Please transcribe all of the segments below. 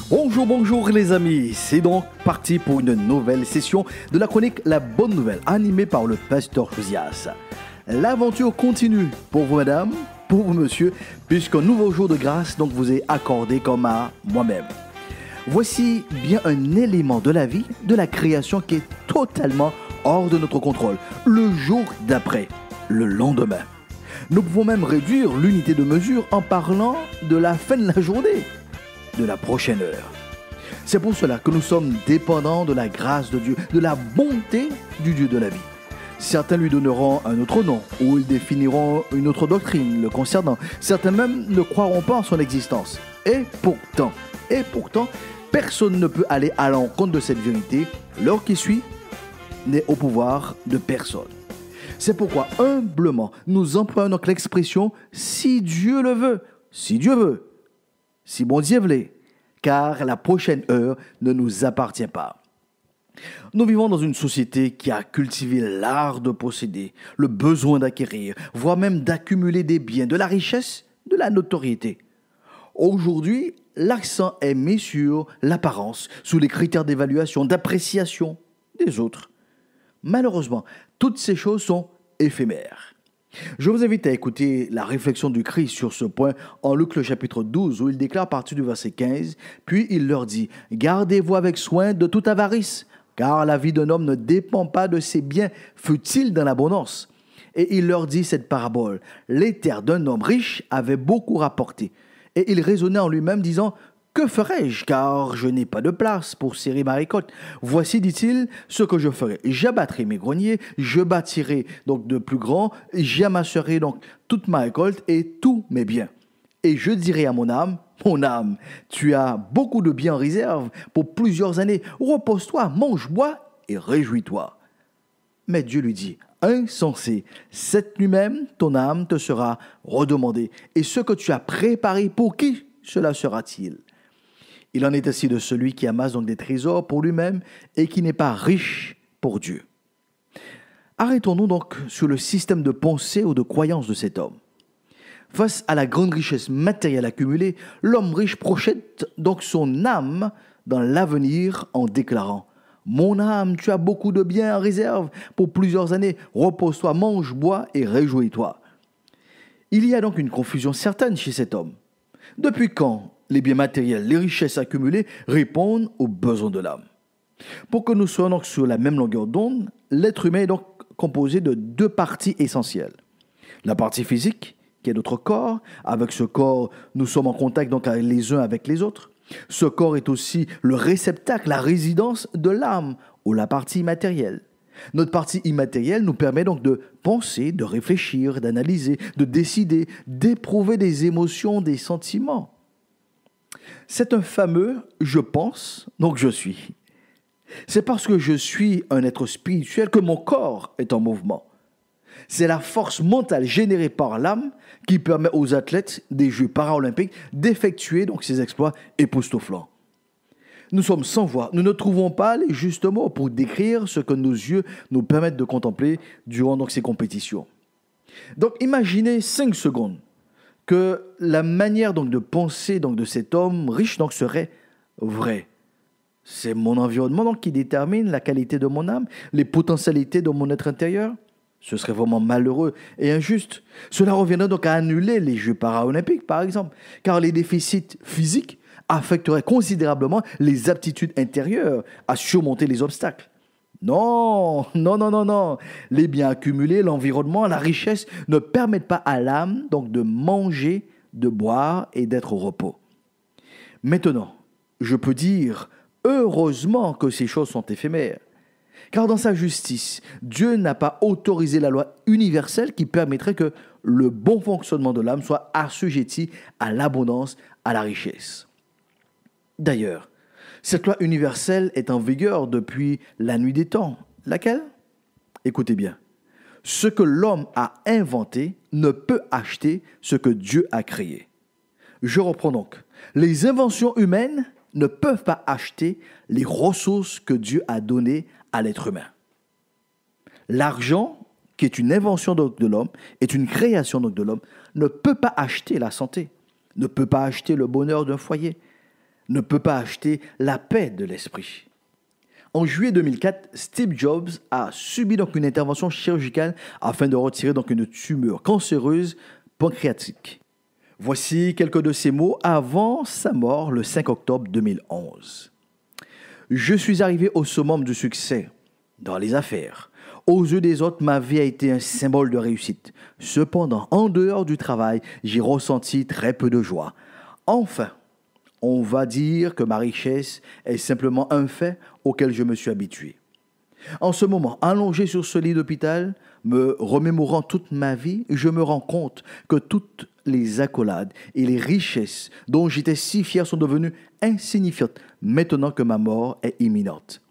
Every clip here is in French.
Bonjour, bonjour les amis, c'est donc parti pour une nouvelle session de la chronique La Bonne Nouvelle, animée par le pasteur Josias. L'aventure continue pour vous madame, pour vous monsieur, puisqu'un nouveau jour de grâce donc vous est accordé comme à moi-même. Voici bien un élément de la vie, de la création qui est totalement hors de notre contrôle, le jour d'après, le lendemain. Nous pouvons même réduire l'unité de mesure en parlant de la fin de la journée, de la prochaine heure. C'est pour cela que nous sommes dépendants de la grâce de Dieu, de la bonté du Dieu de la vie. Certains lui donneront un autre nom, ou ils définiront une autre doctrine le concernant. Certains même ne croiront pas en son existence. Et pourtant, personne ne peut aller à l'encontre de cette vérité. L'heure qui suit n'est au pouvoir de personne. C'est pourquoi, humblement, nous employons donc l'expression « si Dieu le veut », si Dieu veut, si bon Dieu voulait, car la prochaine heure ne nous appartient pas. Nous vivons dans une société qui a cultivé l'art de posséder, le besoin d'acquérir, voire même d'accumuler des biens, de la richesse, de la notoriété. Aujourd'hui, l'accent est mis sur l'apparence, sous les critères d'évaluation, d'appréciation des autres. Malheureusement, toutes ces choses sont éphémères. Je vous invite à écouter la réflexion du Christ sur ce point en Luc le chapitre 12 où il déclare à partir du verset 15, puis il leur dit « Gardez-vous avec soin de toute avarice, car la vie d'un homme ne dépend pas de ses biens, fut-il dans l'abondance. » Et il leur dit cette parabole « Les terres d'un homme riche avaient beaucoup rapporté. » Et il raisonnait en lui-même disant « Que ferai-je, car je n'ai pas de place pour serrer ma récolte. Voici, dit-il, ce que je ferai. J'abattrai mes greniers, je bâtirai donc de plus grands, j'amasserai donc toute ma récolte et tous mes biens. Et je dirai à mon âme, tu as beaucoup de biens en réserve pour plusieurs années. Repose-toi, mange, bois et réjouis-toi. Mais Dieu lui dit, insensé, cette nuit même, ton âme te sera redemandée. Et ce que tu as préparé, pour qui cela sera-t-il? Il en est ainsi de celui qui amasse donc des trésors pour lui-même et qui n'est pas riche pour Dieu. Arrêtons-nous donc sur le système de pensée ou de croyance de cet homme. Face à la grande richesse matérielle accumulée, l'homme riche projette donc son âme dans l'avenir en déclarant « Mon âme, tu as beaucoup de biens en réserve pour plusieurs années, repose-toi, mange, bois et réjouis-toi. » Il y a donc une confusion certaine chez cet homme. Depuis quand les biens matériels, les richesses accumulées répondent aux besoins de l'âme? Pour que nous soyons donc sur la même longueur d'onde, l'être humain est donc composé de deux parties essentielles. La partie physique, qui est notre corps. Avec ce corps, nous sommes en contact donc les uns avec les autres. Ce corps est aussi le réceptacle, la résidence de l'âme, ou la partie immatérielle. Notre partie immatérielle nous permet donc de penser, de réfléchir, d'analyser, de décider, d'éprouver des émotions, des sentiments. C'est un fameux « je pense, donc je suis ». C'est parce que je suis un être spirituel que mon corps est en mouvement. C'est la force mentale générée par l'âme qui permet aux athlètes des Jeux paralympiques d'effectuer donc ces exploits époustouflants. Nous sommes sans voix, nous ne trouvons pas les justes mots pour décrire ce que nos yeux nous permettent de contempler durant donc ces compétitions. Donc imaginez 5 secondes que la manière donc de penser donc de cet homme riche donc serait vraie. C'est mon environnement donc qui détermine la qualité de mon âme, les potentialités de mon être intérieur. Ce serait vraiment malheureux et injuste. Cela reviendrait donc à annuler les Jeux paralympiques par exemple, car les déficits physiques affecterait considérablement les aptitudes intérieures à surmonter les obstacles. Non. Les biens accumulés, l'environnement, la richesse ne permettent pas à l'âme donc de manger, de boire et d'être au repos. Maintenant, je peux dire heureusement que ces choses sont éphémères. Car dans sa justice, Dieu n'a pas autorisé la loi universelle qui permettrait que le bon fonctionnement de l'âme soit assujetti à l'abondance, à la richesse. D'ailleurs, cette loi universelle est en vigueur depuis la nuit des temps. Laquelle? Écoutez bien. Ce que l'homme a inventé ne peut acheter ce que Dieu a créé. Je reprends donc. Les inventions humaines ne peuvent pas acheter les ressources que Dieu a données à l'être humain. L'argent, qui est une invention de l'homme, est une création de l'homme, ne peut pas acheter la santé, ne peut pas acheter le bonheur d'un foyer. ne peut pas acheter la paix de l'esprit. En juillet 2004, Steve Jobs a subi donc une intervention chirurgicale afin de retirer donc une tumeur cancéreuse pancréatique. Voici quelques de ses mots avant sa mort le 5 octobre 2011. Je suis arrivé au summum du succès dans les affaires. Aux yeux des autres, ma vie a été un symbole de réussite. Cependant, en dehors du travail, j'ai ressenti très peu de joie. Enfin, on va dire que ma richesse est simplement un fait auquel je me suis habitué. En ce moment, allongé sur ce lit d'hôpital, me remémorant toute ma vie, je me rends compte que toutes les accolades et les richesses dont j'étais si fier sont devenues insignifiantes maintenant que ma mort est imminente.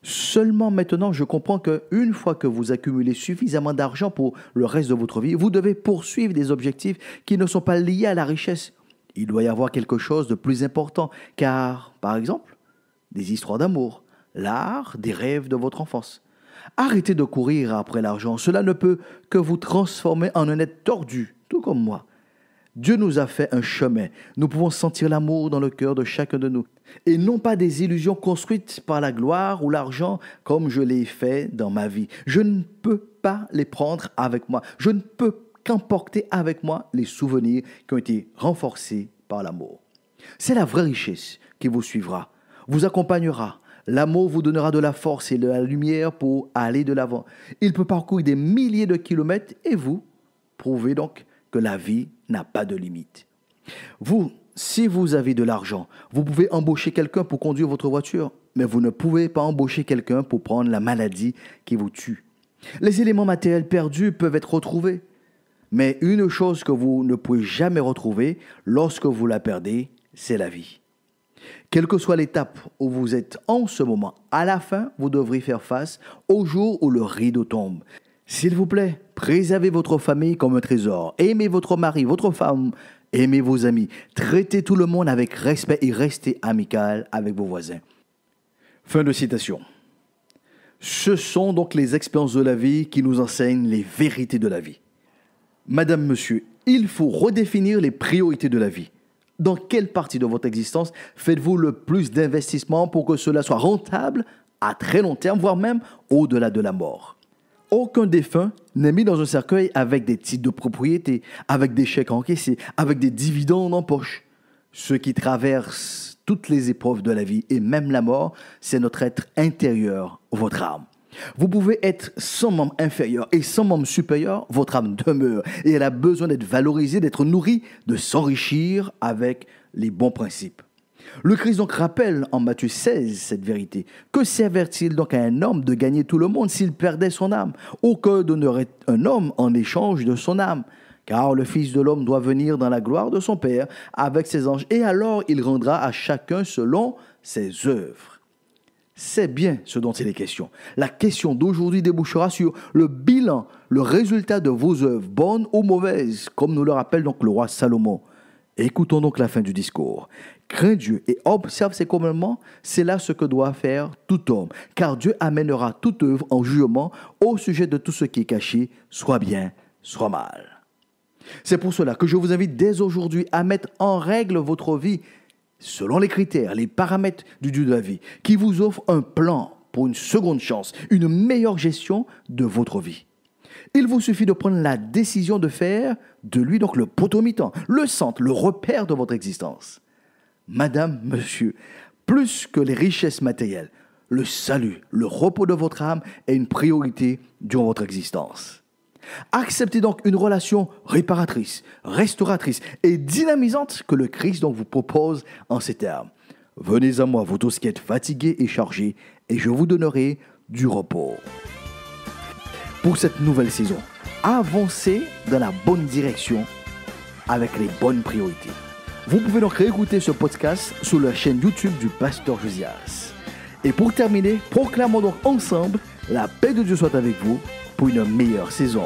Seulement maintenant, je comprends qu'une fois que vous accumulez suffisamment d'argent pour le reste de votre vie, vous devez poursuivre des objectifs qui ne sont pas liés à la richesse. Il doit y avoir quelque chose de plus important, car, par exemple, des histoires d'amour, l'art des rêves de votre enfance. Arrêtez de courir après l'argent, cela ne peut que vous transformer en un être tordu, tout comme moi. Dieu nous a fait un chemin, nous pouvons sentir l'amour dans le cœur de chacun de nous, et non pas des illusions construites par la gloire ou l'argent comme je l'ai fait dans ma vie. Je ne peux pas les prendre avec moi, je ne peux qu'emporter avec moi les souvenirs qui ont été renforcés par l'amour. C'est la vraie richesse qui vous suivra, vous accompagnera. L'amour vous donnera de la force et de la lumière pour aller de l'avant. Il peut parcourir des milliers de kilomètres et vous prouvez donc que la vie n'a pas de limite. Vous, si vous avez de l'argent, vous pouvez embaucher quelqu'un pour conduire votre voiture, mais vous ne pouvez pas embaucher quelqu'un pour prendre la maladie qui vous tue. Les éléments matériels perdus peuvent être retrouvés, mais une chose que vous ne pouvez jamais retrouver lorsque vous la perdez, c'est la vie. Quelle que soit l'étape où vous êtes en ce moment, à la fin, vous devrez faire face au jour où le rideau tombe. S'il vous plaît, préservez votre famille comme un trésor. Aimez votre mari, votre femme, aimez vos amis. Traitez tout le monde avec respect et restez amical avec vos voisins. Fin de citation. Ce sont donc les expériences de la vie qui nous enseignent les vérités de la vie. Madame, monsieur, il faut redéfinir les priorités de la vie. Dans quelle partie de votre existence faites-vous le plus d'investissement pour que cela soit rentable à très long terme, voire même au-delà de la mort? Aucun défunt n'est mis dans un cercueil avec des titres de propriété, avec des chèques encaissés, avec des dividendes en poche. Ceux qui traversent toutes les épreuves de la vie et même la mort, c'est notre être intérieur, votre âme. Vous pouvez être sans membre inférieur et sans membre supérieur, votre âme demeure et elle a besoin d'être valorisée, d'être nourrie, de s'enrichir avec les bons principes. Le Christ donc rappelle en Matthieu 16 cette vérité. Que servirait-il donc à un homme de gagner tout le monde s'il perdait son âme? Ou que donnerait un homme en échange de son âme? Car le Fils de l'homme doit venir dans la gloire de son Père avec ses anges et alors il rendra à chacun selon ses œuvres. C'est bien ce dont il est question. La question d'aujourd'hui débouchera sur le bilan, le résultat de vos œuvres, bonnes ou mauvaises, comme nous le rappelle donc le roi Salomon. Écoutons donc la fin du discours. Crains Dieu et observe ses commandements, c'est là ce que doit faire tout homme, car Dieu amènera toute œuvre en jugement au sujet de tout ce qui est caché, soit bien, soit mal. C'est pour cela que je vous invite dès aujourd'hui à mettre en règle votre vie selon les critères, les paramètres du Dieu de la vie, qui vous offre un plan pour une seconde chance, une meilleure gestion de votre vie. Il vous suffit de prendre la décision de faire de lui donc le potomitan, le centre, le repère de votre existence. Madame, monsieur, plus que les richesses matérielles, le salut, le repos de votre âme est une priorité durant votre existence. Acceptez donc une relation réparatrice, restauratrice et dynamisante que le Christ donc vous propose en ces termes. Venez à moi, vous tous qui êtes fatigués et chargés, et je vous donnerai du repos. Pour cette nouvelle saison, avancez dans la bonne direction avec les bonnes priorités. Vous pouvez donc réécouter ce podcast sur la chaîne YouTube du Pasteur Josias. Et pour terminer, proclamons donc ensemble la paix de Dieu soit avec vous pour une meilleure saison.